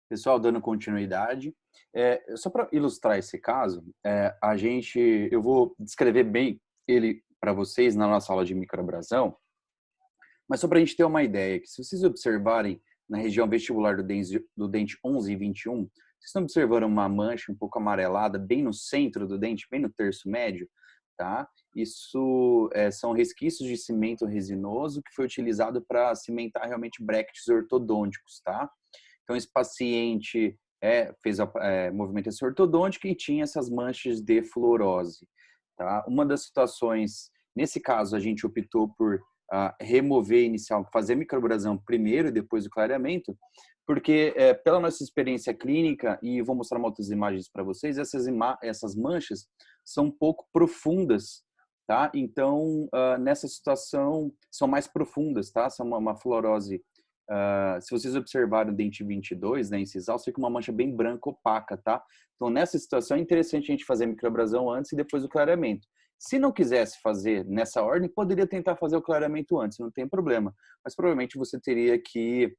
Pessoal, dando continuidade, só para ilustrar esse caso, eu vou descrever bem ele para vocês na nossa aula de microabrasão, mas só para a gente ter uma ideia, que se vocês observarem na região vestibular do dente 11 e 21, vocês estão observando uma mancha um pouco amarelada bem no centro do dente, bem no terço médio, tá? Isso são resquícios de cimento resinoso que foi utilizado para cimentar realmente brackets ortodônticos, tá? Então, esse paciente fez a movimentação ortodôntica e tinha essas manchas de fluorose. Tá? Uma das situações, nesse caso, a gente optou por remover inicial, fazer a microabrasão primeiro e depois o clareamento, porque pela nossa experiência clínica, e vou mostrar outras imagens para vocês, essas manchas são um pouco profundas, tá? Então, nessa situação, são mais profundas, tá? São uma fluorose. Se vocês observarem o dente 22, né, incisal, fica uma mancha bem branca, opaca, tá? Então, nessa situação, é interessante a gente fazer a microabrasão antes e depois o clareamento. Se não quisesse fazer nessa ordem, poderia tentar fazer o clareamento antes, não tem problema. Mas provavelmente você teria que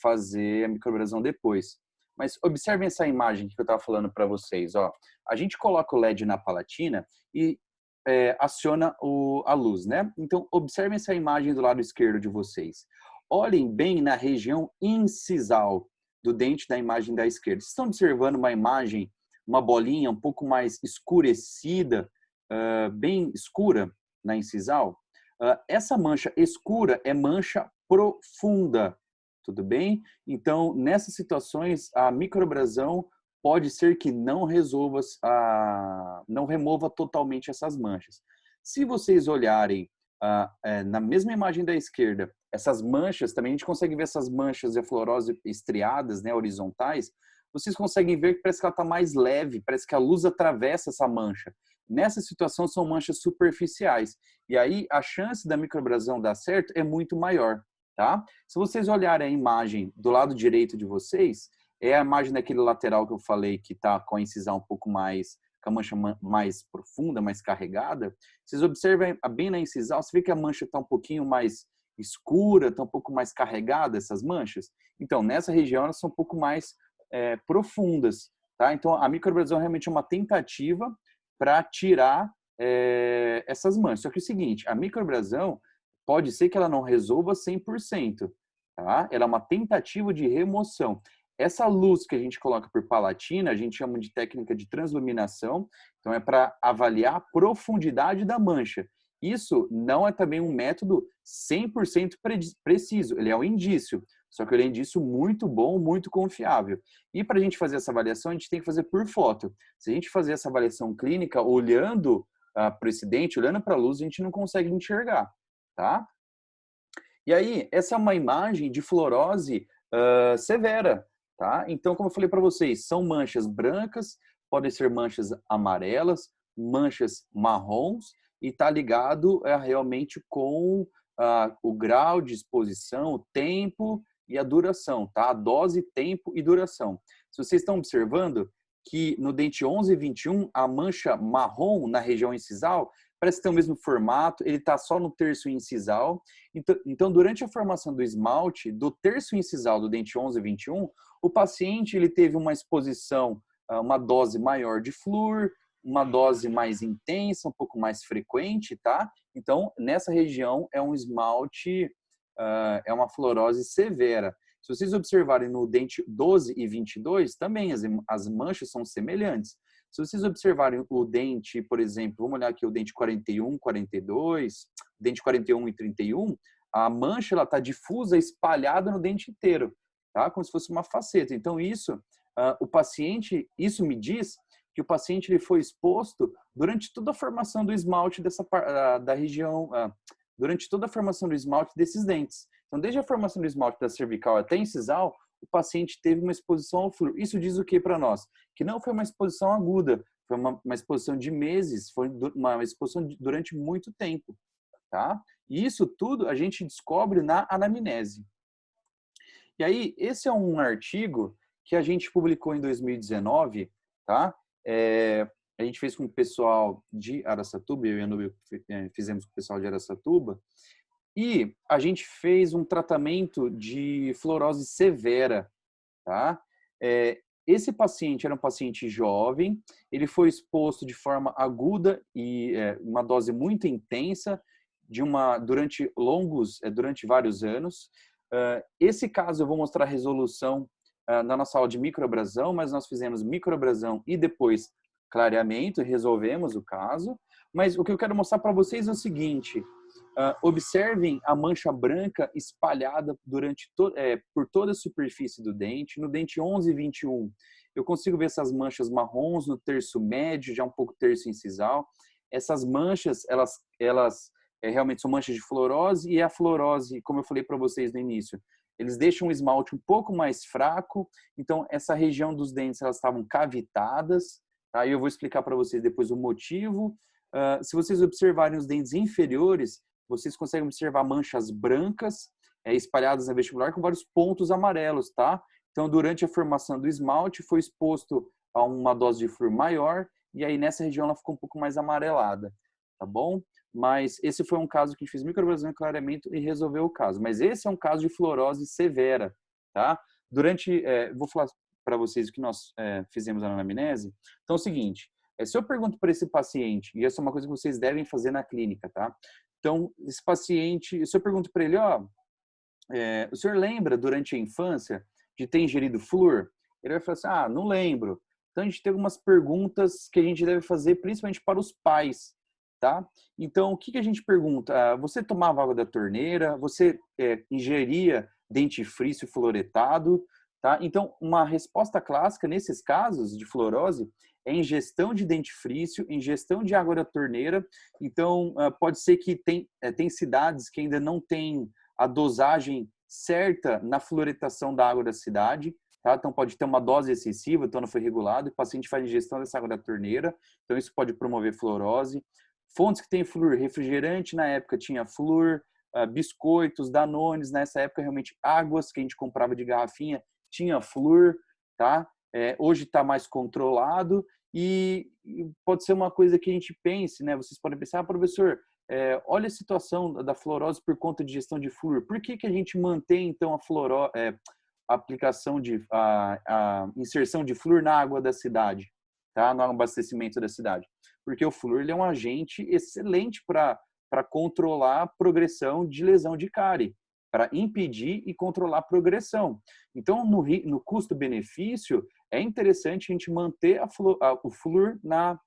fazer a microabrasão depois. Mas observem essa imagem que eu estava falando para vocês. Ó. A gente coloca o LED na palatina e aciona a luz, né? Então, observem essa imagem do lado esquerdo de vocês. Olhem bem na região incisal do dente da imagem da esquerda. Vocês estão observando uma imagem, uma bolinha um pouco mais escurecida, bem escura na incisal? Essa mancha escura é mancha profunda, tudo bem? Então, nessas situações, a microabrasão pode ser que não resolva, não remova totalmente essas manchas. Se vocês olharem na mesma imagem da esquerda, essas manchas, também a gente consegue ver essas manchas de fluorose estriadas, né, horizontais, vocês conseguem ver que parece que ela está mais leve, parece que a luz atravessa essa mancha. Nessa situação são manchas superficiais. E aí a chance da microabrasão dar certo é muito maior, tá? Se vocês olharem a imagem do lado direito de vocês, é a imagem daquele lateral que eu falei que está com a incisão um pouco mais, com a mancha mais profunda, mais carregada. Vocês observam bem na incisal, você vê que a mancha está um pouquinho mais escura, está um pouco mais carregada, essas manchas. Então, nessa região, elas são um pouco mais profundas, tá? Então, a microabrasão realmente é uma tentativa para tirar essas manchas. Só que é o seguinte, a microabrasão pode ser que ela não resolva 100%, tá? Ela é uma tentativa de remoção. Essa luz que a gente coloca por palatina, a gente chama de técnica de transluminação, então é para avaliar a profundidade da mancha. Isso não é também um método 100% preciso, ele é um indício, só que ele é um indício muito bom, muito confiável. E para a gente fazer essa avaliação, a gente tem que fazer por foto. Se a gente fazer essa avaliação clínica olhando para esse dente, olhando para a luz, a gente não consegue enxergar, tá? E aí, essa é uma imagem de fluorose severa, tá? Então, como eu falei para vocês, são manchas brancas, podem ser manchas amarelas, manchas marrons, e está ligado realmente com o grau de exposição, o tempo e a duração, tá? A dose, tempo e duração. Se vocês estão observando que no dente 11 e 21, a mancha marrom na região incisal parece ter o mesmo formato, ele está só no terço incisal. Então, durante a formação do esmalte, do terço incisal do dente 11 e 21, o paciente ele teve uma exposição, uma dose maior de flúor, uma dose mais intensa, um pouco mais frequente, tá? Então, nessa região é um esmalte, é uma fluorose severa. Se vocês observarem no dente 12 e 22, também as manchas são semelhantes. Se vocês observarem o dente, por exemplo, vamos olhar aqui o dente 41, 42, dente 41 e 31, a mancha ela está difusa, espalhada no dente inteiro, tá? Como se fosse uma faceta. Então isso, o paciente, isso me diz que o paciente ele foi exposto durante toda a formação do esmalte da região, durante toda a formação do esmalte desses dentes. Então, desde a formação do esmalte da cervical até a incisal, o paciente teve uma exposição ao flúor. Isso diz o que para nós? Que não foi uma exposição aguda, foi uma exposição de meses, foi uma exposição durante muito tempo, tá? E isso tudo a gente descobre na anamnese. E aí, esse é um artigo que a gente publicou em 2019, tá? A gente fez com o pessoal de Araçatuba, eu e a Nubia fizemos com o pessoal de Araçatuba, e a gente fez um tratamento de fluorose severa, tá? Esse paciente era um paciente jovem, ele foi exposto de forma aguda e uma dose muito intensa durante vários anos. Esse caso eu vou mostrar a resolução na nossa aula de microabrasão, mas nós fizemos microabrasão e depois clareamento e resolvemos o caso. Mas o que eu quero mostrar para vocês é o seguinte: observem a mancha branca espalhada por toda a superfície do dente. No dente 11 e 21, eu consigo ver essas manchas marrons no terço médio, já um pouco terço incisal. Essas manchas, elas realmente são manchas de fluorose, e a fluorose, como eu falei para vocês no início, eles deixam o esmalte um pouco mais fraco. Então, essa região dos dentes, elas estavam cavitadas. Tá? E eu vou explicar para vocês depois o motivo. Se vocês observarem os dentes inferiores, vocês conseguem observar manchas brancas espalhadas na vestibular com vários pontos amarelos, tá? Então, durante a formação do esmalte, foi exposto a uma dose de flúor maior, e aí nessa região ela ficou um pouco mais amarelada, tá bom? Mas esse foi um caso que a gente fez microabrasão e clareamento e resolveu o caso. Mas esse é um caso de fluorose severa, tá? Vou falar para vocês o que nós fizemos na anamnese. Então, é o seguinte: se eu pergunto para esse paciente, e essa é uma coisa que vocês devem fazer na clínica, tá? Então, esse paciente, se eu pergunto para ele, o senhor lembra durante a infância de ter ingerido flúor? Ele vai falar assim, não lembro. Então, a gente tem algumas perguntas que a gente deve fazer, principalmente para os pais, tá? Então, o que a gente pergunta? Você tomava água da torneira? Você ingeria dentifrício fluoretado? Tá? Então, uma resposta clássica nesses casos de fluorose é ingestão de dentifrício, ingestão de água da torneira. Então, pode ser que tem cidades que ainda não têm a dosagem certa na fluoretação da água da cidade. Tá? Então, pode ter uma dose excessiva, então não foi regulado, e o paciente faz ingestão dessa água da torneira. Então, isso pode promover fluorose. Fontes que têm flúor, refrigerante na época tinha flúor, biscoitos, danones, nessa época realmente águas que a gente comprava de garrafinha tinha flúor, tá? Hoje está mais controlado, e pode ser uma coisa que a gente pense, né? Vocês podem pensar, professor, olha a situação da fluorose por conta de gestão de flúor. Por que a gente mantém, então, a aplicação a inserção de flúor na água da cidade, tá? No abastecimento da cidade? Porque o flúor ele é um agente excelente para controlar a progressão de lesão de cárie, para impedir e controlar a progressão. Então, no custo-benefício, é interessante a gente manter o flúor na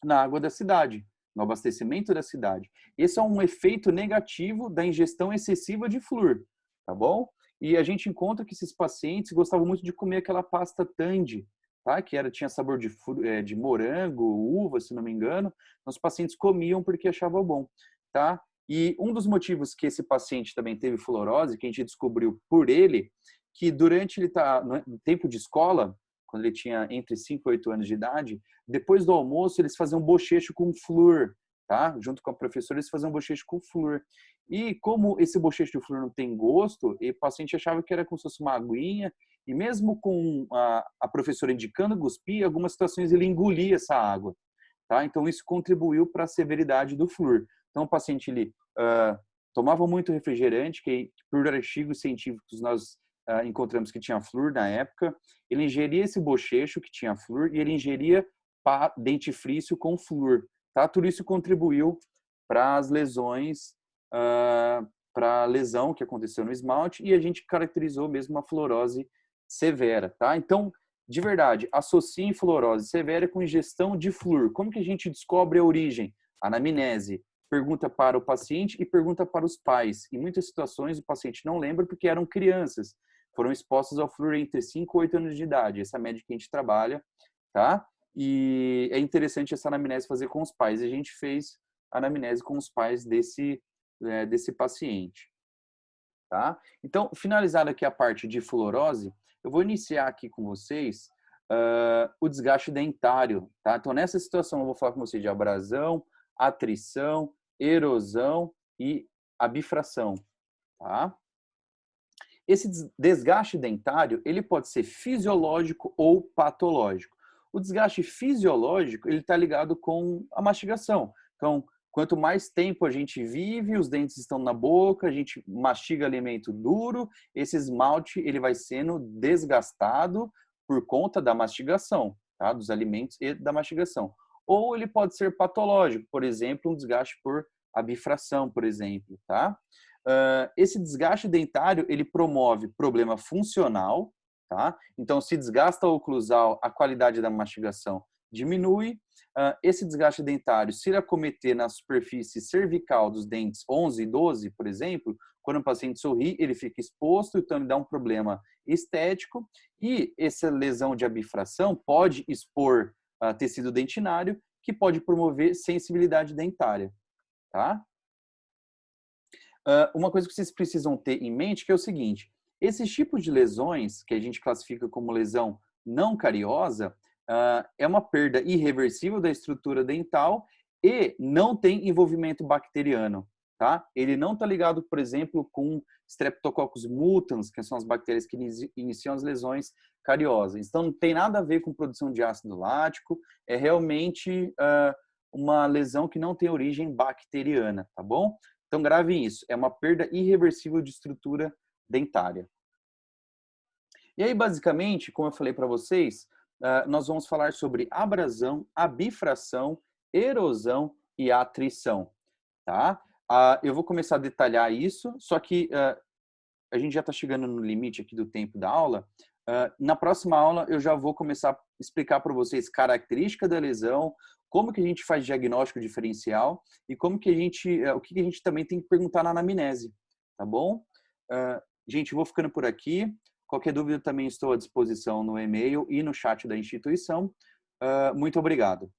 água da cidade, no abastecimento da cidade. Esse é um efeito negativo da ingestão excessiva de flúor, tá bom? E a gente encontra que esses pacientes gostavam muito de comer aquela pasta Tandy, tá? Que tinha sabor de morango, uva, se não me engano. Os pacientes comiam porque achavam bom, tá? E um dos motivos que esse paciente também teve fluorose, que a gente descobriu por ele, que durante no tempo de escola, quando ele tinha entre 5 e 8 anos de idade, depois do almoço eles faziam bochecho com flúor, tá? Junto com a professora eles faziam bochecho com flúor. E como esse bochecho de flúor não tem gosto, o paciente achava que era como se fosse uma aguinha, e mesmo com a professora indicando cuspir, em algumas situações ele engolia essa água, tá? Então isso contribuiu para a severidade do flúor. Então o paciente ele tomava muito refrigerante, que por artigos científicos nós encontramos que tinha flúor na época. Ele ingeria esse bochecho que tinha flúor, e ele ingeria dentifrício com flúor, tá? Tudo isso contribuiu para as lesões, para a lesão que aconteceu no esmalte, e a gente caracterizou mesmo uma fluorose severa, tá? Então, de verdade, associem fluorose severa com ingestão de flúor. Como que a gente descobre a origem? Anamnese. Pergunta para o paciente e pergunta para os pais. Em muitas situações, o paciente não lembra porque eram crianças. Foram expostos ao flúor entre 5 e 8 anos de idade. Essa é a média que a gente trabalha, tá? E é interessante essa anamnese fazer com os pais. A gente fez anamnese com os pais desse paciente, tá? Então, finalizada aqui a parte de fluorose, eu vou iniciar aqui com vocês o desgaste dentário, tá? Então, nessa situação, eu vou falar com vocês de abrasão, atrição, erosão e a bifração, tá? Esse desgaste dentário, ele pode ser fisiológico ou patológico. O desgaste fisiológico, ele está ligado com a mastigação. Então, Quanto mais tempo a gente vive, os dentes estão na boca, a gente mastiga alimento duro, esse esmalte ele vai sendo desgastado por conta da mastigação, tá? Dos alimentos e da mastigação. Ou ele pode ser patológico, por exemplo, um desgaste por abifração, por exemplo, tá? Esse desgaste dentário, ele promove problema funcional, tá? Então, se desgasta o oclusal, a qualidade da mastigação diminui. Esse desgaste dentário, se ele acometer na superfície cervical dos dentes 11 e 12, por exemplo, quando o paciente sorri, ele fica exposto, então ele dá um problema estético. E essa lesão de abifração pode expor tecido dentinário, que pode promover sensibilidade dentária, tá? Uma coisa que vocês precisam ter em mente que é o seguinte: esses tipos de lesões, que a gente classifica como lesão não cariosa, é uma perda irreversível da estrutura dental e não tem envolvimento bacteriano, tá? Ele não está ligado, por exemplo, com Streptococcus mutans, que são as bactérias que iniciam as lesões cariosas. Então, não tem nada a ver com produção de ácido lático, é realmente uma lesão que não tem origem bacteriana, tá bom? Então, gravem isso. É uma perda irreversível de estrutura dentária. E aí, basicamente, como eu falei para vocês, nós vamos falar sobre abrasão, abifração, erosão e atrição, tá? Eu vou começar a detalhar isso, só que a gente já está chegando no limite aqui do tempo da aula. Na próxima aula, eu já vou começar a explicar para vocês característica da lesão, como que a gente faz diagnóstico diferencial e como que o que a gente também tem que perguntar na anamnese, tá bom? Gente, eu vou ficando por aqui. Qualquer dúvida também estou à disposição no e-mail e no chat da instituição. Muito obrigado.